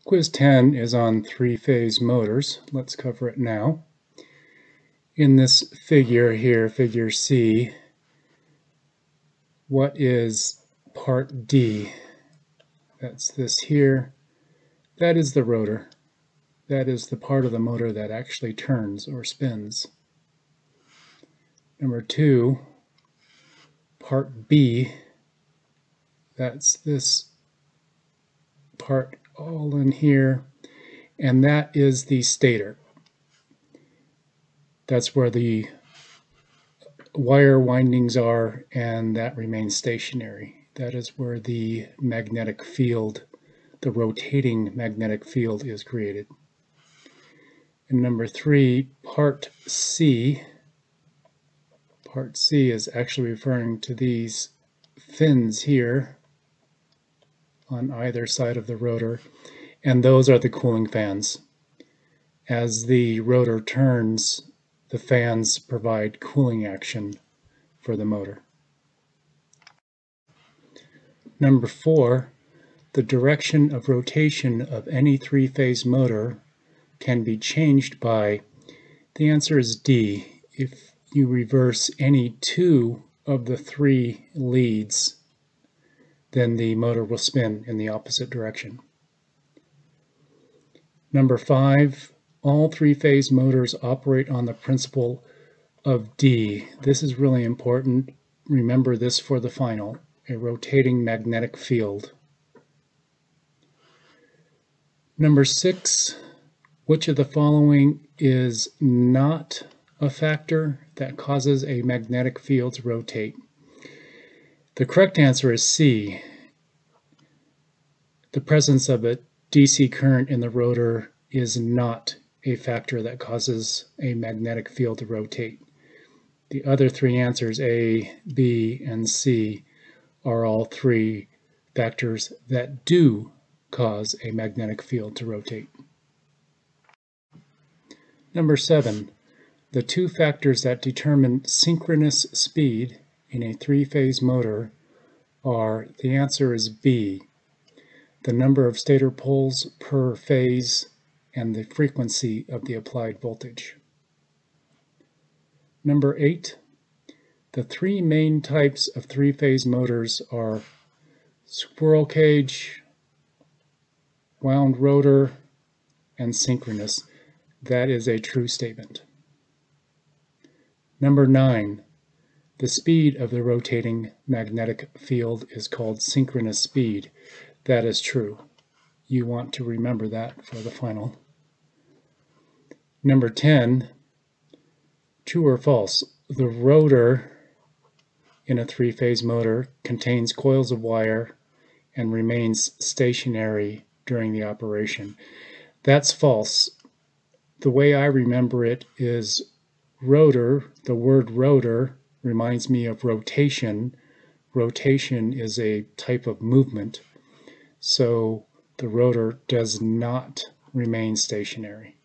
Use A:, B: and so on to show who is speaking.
A: Quiz 10 is on three-phase motors. Let's cover it now. In this figure here, figure C, what is part D? That's this here. That is the rotor. That is the part of the motor that actually turns or spins. Number 2, part B, that's this part all in here, and that is the stator. That's where the wire windings are, and that remains stationary. That is where the magnetic field, the rotating magnetic field, is created. And number 3, part C. Part C is actually referring to these fins here on either side of the rotor, and those are the cooling fans. As the rotor turns, the fans provide cooling action for the motor. Number 4, the direction of rotation of any three-phase motor can be changed by, the answer is D, if you reverse any 2 of the 3 leads, then the motor will spin in the opposite direction. Number 5, all three-phase motors operate on the principle of D. This is really important. Remember this for the final, a rotating magnetic field. Number 6, which of the following is not a factor that causes a magnetic field to rotate? The correct answer is C. The presence of a DC current in the rotor is not a factor that causes a magnetic field to rotate. The other 3 answers, A, B, and C, are all 3 factors that do cause a magnetic field to rotate. Number 7, the 2 factors that determine synchronous speed in a three-phase motor are, the answer is B, the number of stator poles per phase and the frequency of the applied voltage. Number 8, the 3 main types of three-phase motors are squirrel cage, wound rotor, and synchronous. That is a true statement. Number 9, the speed of the rotating magnetic field is called synchronous speed. That is true. You want to remember that for the final. Number 10, true or false? The rotor in a three-phase motor contains coils of wire and remains stationary during the operation. That's false. The way I remember it is rotor, the word rotor reminds me of rotation. Rotation is a type of movement, so the rotor does not remain stationary.